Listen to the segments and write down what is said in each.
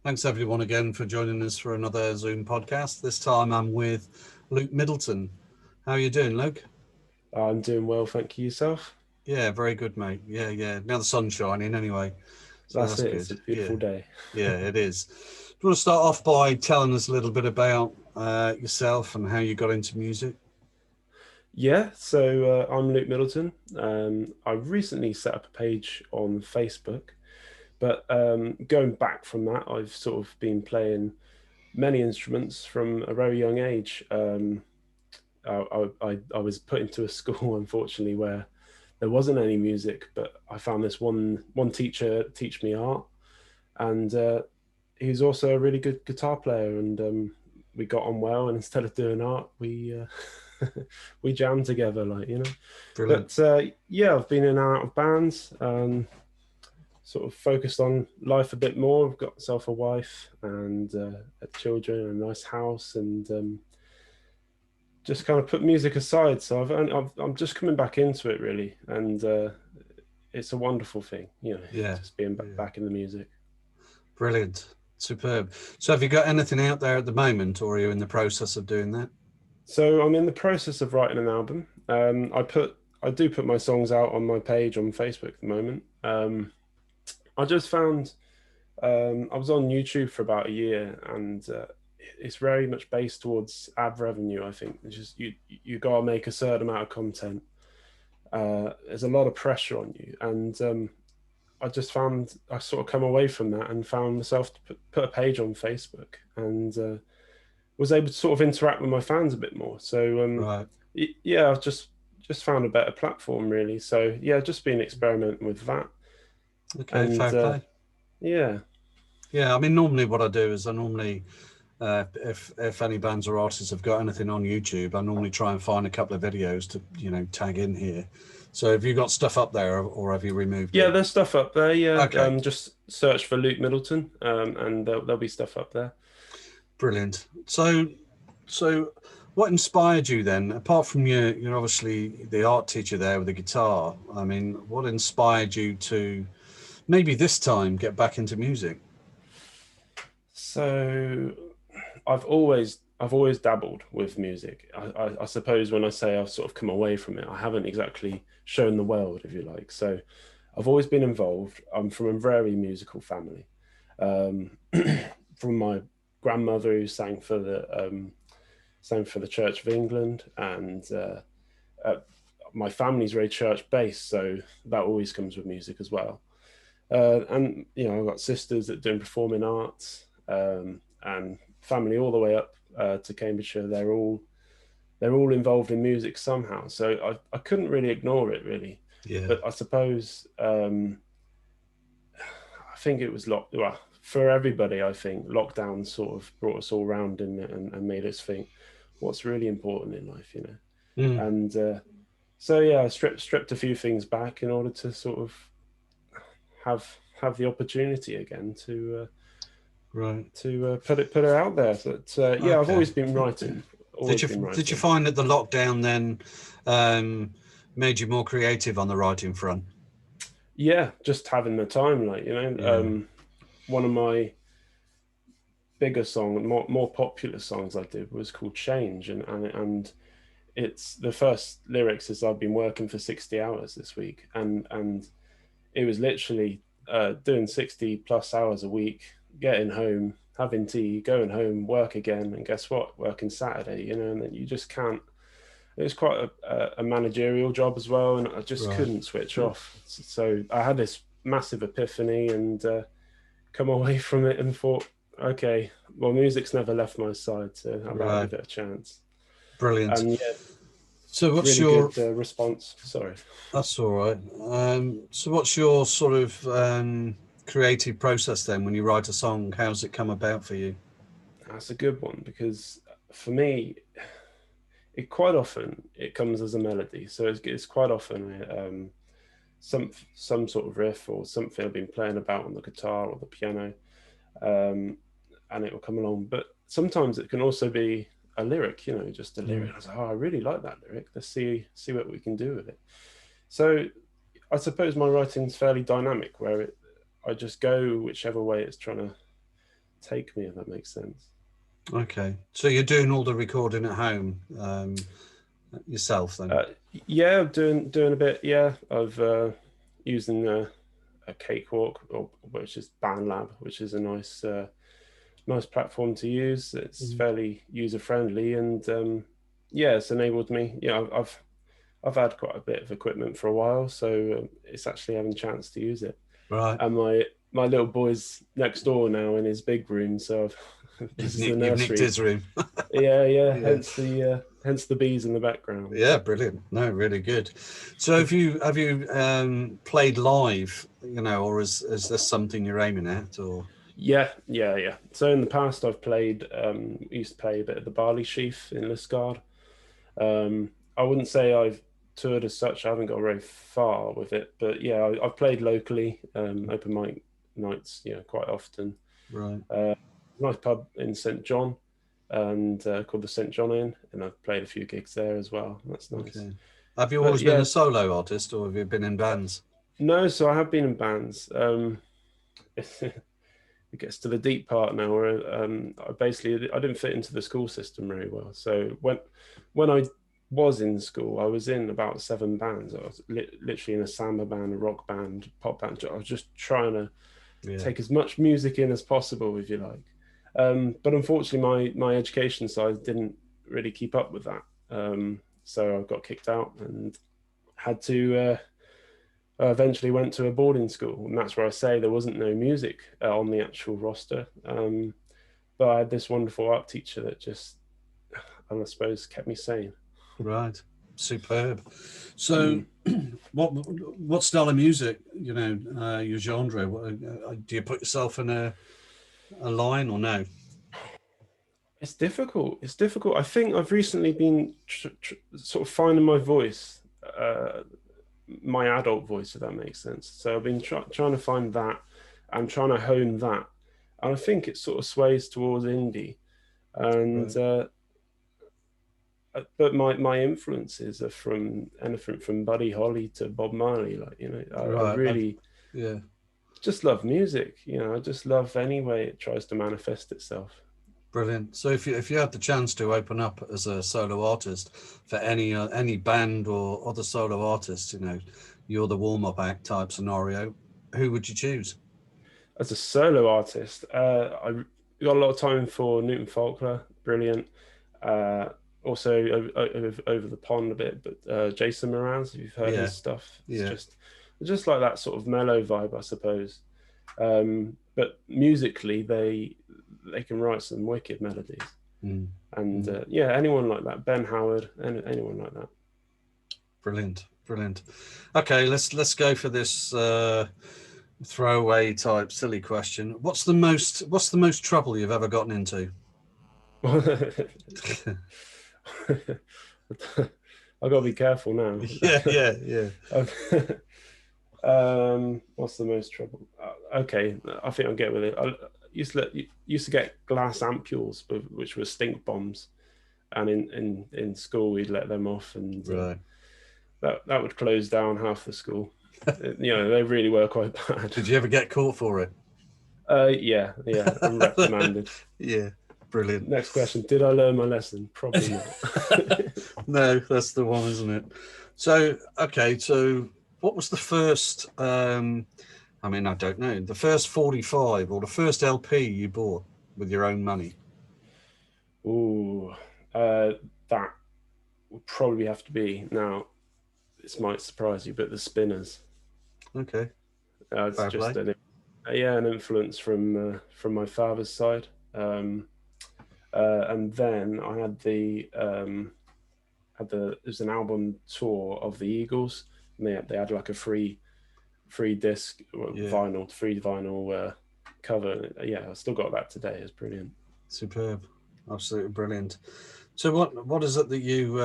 Thanks everyone again for joining us for another Zoom podcast. This time I'm with Luke Middleton. How are you doing, Luke? I'm doing well, thank you. Yourself? Yeah, very good, mate. Yeah. Now the sun's shining anyway, so That's that's it. It's good. a Yeah, beautiful day. yeah, it is. Do you want to start off by telling us a little bit about yourself and how you got into music? Yeah, so I'm Luke Middleton. I recently set up a page on Facebook, but going back from that, I've sort of been playing many instruments from a very young age. I was put into a school, unfortunately, where there wasn't any music, but I found this one teacher teach me art, and he was also a really good guitar player, and we got on well. And instead of doing art, we jammed together, Brilliant. But yeah, I've been in and out of bands, sort of focused on life a bit more. I've got myself a wife and children, and a nice house, and just kind of put music aside. So I'm just coming back into it really, and it's a wonderful thing, Yeah, just being yeah, back in the music. brilliant, superb. So have you got anything out there at the moment, or are you in the process of doing that? So I'm in the process of writing an album. I do put my songs out on my page on Facebook at the moment. I just found I was on YouTube for about a year, and it's very much based towards ad revenue. I think it's just you gotta make a certain amount of content. There's a lot of pressure on you, and I just found I sort of come away from that and found myself to put a page on Facebook, and was able to sort of interact with my fans a bit more. So Right. yeah, I've just found a better platform really. So yeah, just been experimenting with that, Okay, and fair play. yeah, Yeah, I mean, normally what I do is I normally, if any bands or artists have got anything on YouTube, I normally try and find a couple of videos to tag in here. So have you got stuff up there, or have you removed yeah, it? there's stuff up there. Yeah, Okay, just search for Luke Middleton, and there'll be stuff up there. brilliant. So what inspired you then, apart from you're obviously the art teacher there with the guitar? I mean, what inspired you to maybe this time get back into music? So I've always dabbled with music. I suppose when I say I've sort of come away from it, I haven't exactly shown the world, if you like. So I've always been involved. I'm from a very musical family. Um, from my grandmother who sang for the Church of England, and uh, my family's very church based, so that always comes with music as well. And I've got sisters that do performing arts, and family all the way up to Cambridgeshire. They're all involved in music somehow. So I couldn't really ignore it really, Yeah, but I suppose I think it was well, for everybody. I think lockdown sort of brought us all round in it, and made us think what's really important in life. mm, And so yeah, I stripped a few things back in order to sort of have the opportunity again right. to put it out there. But yeah, I've Okay. always been writing, Did always you been did you writing. find that the lockdown then um, made you more creative on the writing front? Yeah, just having the time, Yeah. one of my bigger more popular songs I did was called Change, and it's the first lyrics is I've been working for 60 hours this week, and it was literally doing 60 plus hours a week, getting home, having tea, going home, work again, and guess what? Working Saturday, and then you just can't. It was quite a managerial job as well, and I just Right. couldn't switch off. So I had this massive epiphany and come away from it and thought, okay, well, music's never left my side, so I better Right. give it a chance. Brilliant. And yeah, So what's really your? good response. Sorry. That's all right. So what's your sort of creative process then when you write a song? How's it come about for you? That's a good one because for me, it quite often it comes as a melody. So it's quite often some sort of riff or something I've been playing about on the guitar or the piano, um, and it will come along. But sometimes it can also be a lyric, just a lyric. Mm. I was like, oh, I really like that lyric. Let's see what we can do with it. So I suppose my writing's fairly dynamic, where I just go whichever way it's trying take me, if that makes sense. Okay, so you're doing all the recording at home yourself then? Yeah, doing a bit. Yeah, of using a Cakewalk, which is BandLab, which is a nice platform to use. It's fairly user friendly, and yeah, it's enabled me. Yeah, I've had quite a bit of equipment for a while, so it's actually having a chance to use it. Right. And my little boy's next door now in his big room, so this is the You've nicked nursery. his room. Yeah. Yeah. Hence the bees in the background. Yeah, brilliant. No, really good. So have you played live, or is this something you're aiming at, or? Yeah. So in the past, I've played. Used to play a bit of the Barley Sheaf in Liscard. I wouldn't say I've toured as such. I haven't got very far with it, but yeah, I've played locally, open mic nights, quite often. Right. Nice pub in St John, and called the St John Inn, and I've played a few gigs there as well. That's nice. Okay. Have you But always been yeah, a solo artist, or have you been in bands? no. So I have been in bands. It gets to the deep part now where I didn't fit into the school system very well. So when I was in school, I was in about 7 bands. I was literally in a samba band, a rock band, pop band. I was just trying to take as much music in as possible, if you like. But unfortunately, my education side didn't really keep up with that. So I got kicked out and had to. I eventually went to a boarding school, and that's where I say there wasn't no music on the actual roster. But I had this wonderful art teacher that just, I suppose, kept me sane. Right. Superb. So, what style of music? Your genre. Do you put yourself in a line or no? It's difficult. It's difficult. I think I've recently been sort of finding my voice, my adult voice, if that makes sense. So I've been trying to find that and trying to hone that. And I think it sort of sways towards indie. And Right. but my influences are from anything from Buddy Holly to Bob Marley. I Right. really Yeah. just love music. I just love any way it tries to manifest itself. Brilliant. So if you had the chance to open up as a solo artist for any band or other solo artists, you're the warm up act type scenario, who would you choose? As a solo artist, I got a lot of time for Newton Faulkner, brilliant. Also over the pond a bit, but Jason Mraz, if you've heard Yeah. his stuff, it's Yeah. just like that sort of mellow vibe, I suppose. But musically, they can write some wicked melodies. And yeah, anyone like that, Ben Howard, anyone like that. Brilliant. Okay, let's go for this throwaway type silly question. What's the most trouble you've ever gotten into? I've got to be careful now. Yeah. What's the most trouble? Okay, I think I'll get with it. I used to get glass ampules, which were stink bombs, and in school we'd let them off, and Right. that would close down half the school. They really were quite bad. Did you ever get caught for it? Yeah, and reprimanded. Yeah, brilliant. Next question: did I learn my lesson? Probably not. No, that's the one, isn't it? So, okay, so what was the first? I don't know. The first 45 or the first LP you bought with your own money? Ooh, that would probably have to be now. This might surprise you, but the Spinners. Okay. It's Fair just play. an influence from my father's side. And then I had it was an album tour of the Eagles, and they had like a free disc, free vinyl cover. Yeah, I still got that today. It's brilliant. Superb. Absolutely brilliant. So what is it that you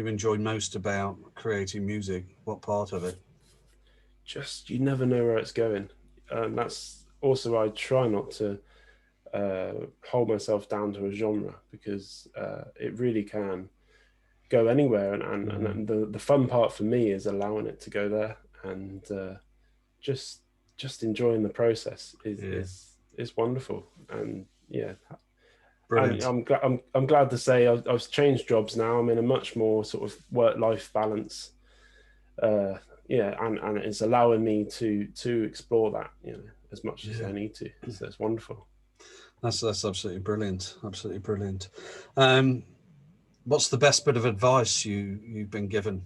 enjoy most about creating music? What part of it? Just, you never know where it's going. That's also, I try not to hold myself down to a genre, because it really can go anywhere, and the fun part for me is allowing it to go there, and just enjoying the process is it's wonderful. And yeah, and Brilliant. I'm glad to say I've changed jobs now. I'm in a much more sort of work-life balance. Uh, yeah, and it's allowing me to explore that, you know, as much as Yeah, I need to. So it's wonderful. that's absolutely brilliant. Absolutely brilliant. What's the best bit of advice you've been given?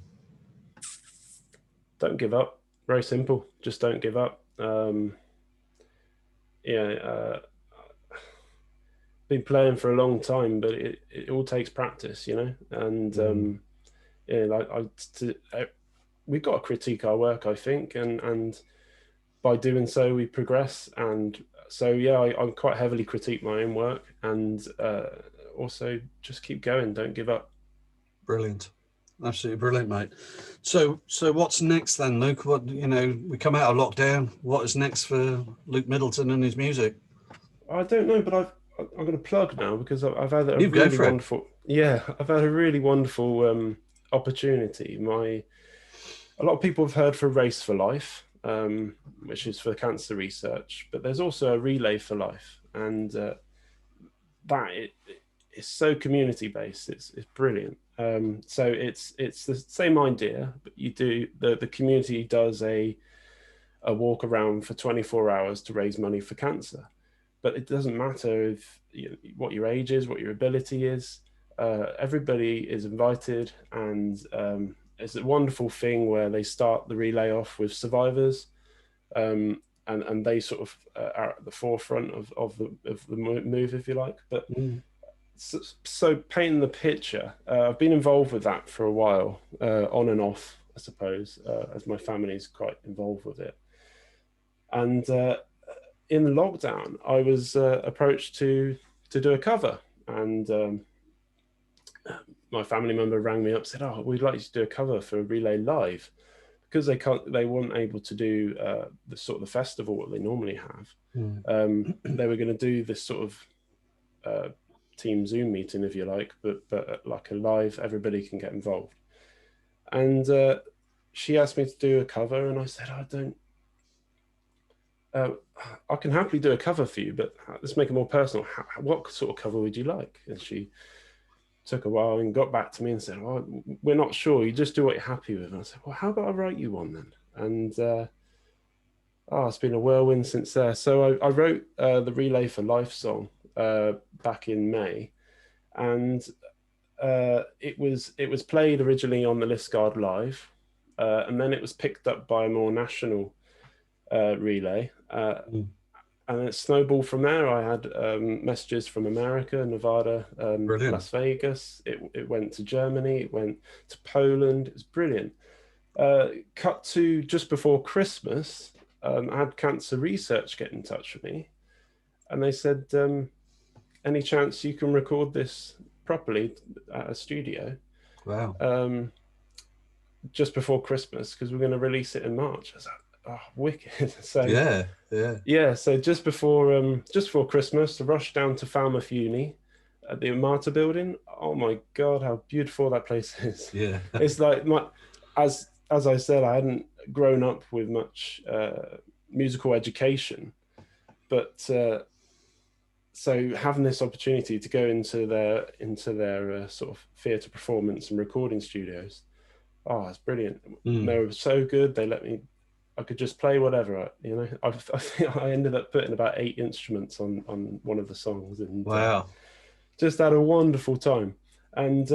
Don't give up. Very simple. Just don't give up. Yeah, been playing for a long time, but it all takes practice, you know. And Mm, yeah, like we've got to critique our work, I think, and by doing so, we progress. And so, yeah, I quite heavily critique my own work, and also just keep going. Don't give up. brilliant. Absolutely brilliant, mate. So what's next then, Luke? What, we come out of lockdown. What is next for Luke Middleton and his music? I don't know, but I'm going to plug now because I've had a You go really for it. wonderful, yeah, I've had a really wonderful opportunity. A lot of people have heard for Race for Life, which is for cancer research, but there's also a Relay for Life, and that it's so community based. It's brilliant. So it's the same idea, but you do the community does a walk around for 24 hours to raise money for cancer. But it doesn't matter if what your age is, what your ability is. Everybody is invited, and it's a wonderful thing where they start the relay off with survivors, and they sort of are at the forefront of the move, if you like. But Mm, so painting the picture, I've been involved with that for a while, on and off, I suppose, as my family is quite involved with it. And in lockdown, I was approached to do a cover, and my family member rang me up, said, "Oh, we'd like you to do a cover for Relay Live," because they weren't able to do the sort of the festival that they normally have. mm. They were going to do this sort of team Zoom meeting, if you like, but like a live, everybody can get involved. And she asked me to do a cover, and I said, I don't. I can happily do a cover for you, but let's make it more personal. What sort of cover would you like? And she took a while and got back to me and said, "Well, we're not sure. You just do what you're happy with." And I said, "Well, how about I write you one then?" And it's been a whirlwind since there. So I wrote the Relay for Life song back in May, and it was played originally on the Listgard Live, and then it was picked up by a more national relay. Mm. And it snowballed from there. I had messages from America, Nevada, Brilliant. Las Vegas. It went to Germany. It went to Poland. It was brilliant. Cut to just before Christmas, I had Cancer Research get in touch with me, and they said, "Any chance you can record this properly at a studio Wow. just before Christmas, because we're going to release it in March?" I was like, "Oh, wicked!" So Yeah, yeah, yeah, so just before Christmas, I rushed down to Falmouth Uni at the Marta building. Oh my God, how beautiful that place is! yeah. It's like as I said, I hadn't grown up with much musical education, but so having this opportunity to go into their sort of theatre performance and recording studios, it's brilliant. Mm. They were so good. They let me. I could just play whatever, you know. I think I ended up putting about 8 instruments on one of the songs, and Wow. just had a wonderful time. And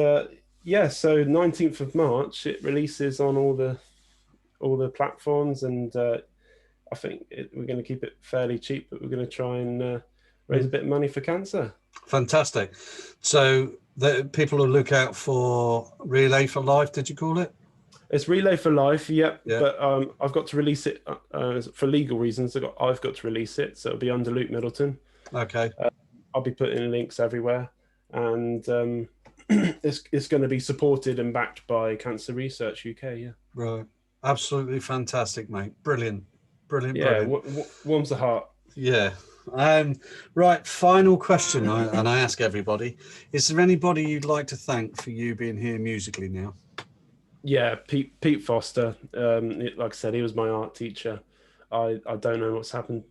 yeah, so 19th of March it releases on all the platforms, and I think we're going to keep it fairly cheap, but we're going to try and raise a Mm. bit of money for cancer. Fantastic. So the people will look out for Relay for Life, did you call it? It's Relay for Life, yep. Yeah. But I've got to release it for legal reasons. I've got to release it, so it'll be under Luke Middleton. Okay. I'll be putting links everywhere, and it's going to be supported and backed by Cancer Research UK. Yeah, Right. Absolutely fantastic, mate. Brilliant. Brilliant, yeah, brilliant. warms the heart. Yeah. Right. Final question, and I ask everybody: is there anybody you'd like to thank for you being here musically now? Yeah, Pete Foster. Like I said, he was my art teacher. I don't know what's happened.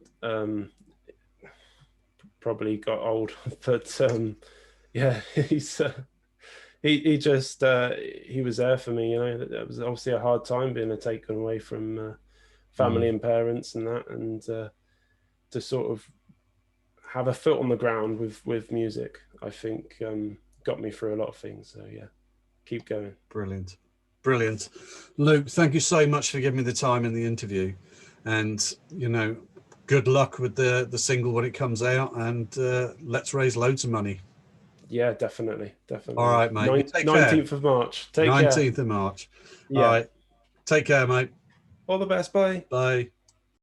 probably got old, but yeah, he was there for me. That was obviously a hard time being taken away from family and parents and that, and to sort of have a foot on the ground with music, I think got me through a lot of things. So yeah, keep going. Brilliant. Luke, thank you so much for giving me the time in the interview, and good luck with the single when it comes out, and let's raise loads of money. Yeah, definitely. All right, mate. You take care. 19th of March. Take care. 19th of March. Yeah. All right. Take care, mate. All the best. Bye. Bye.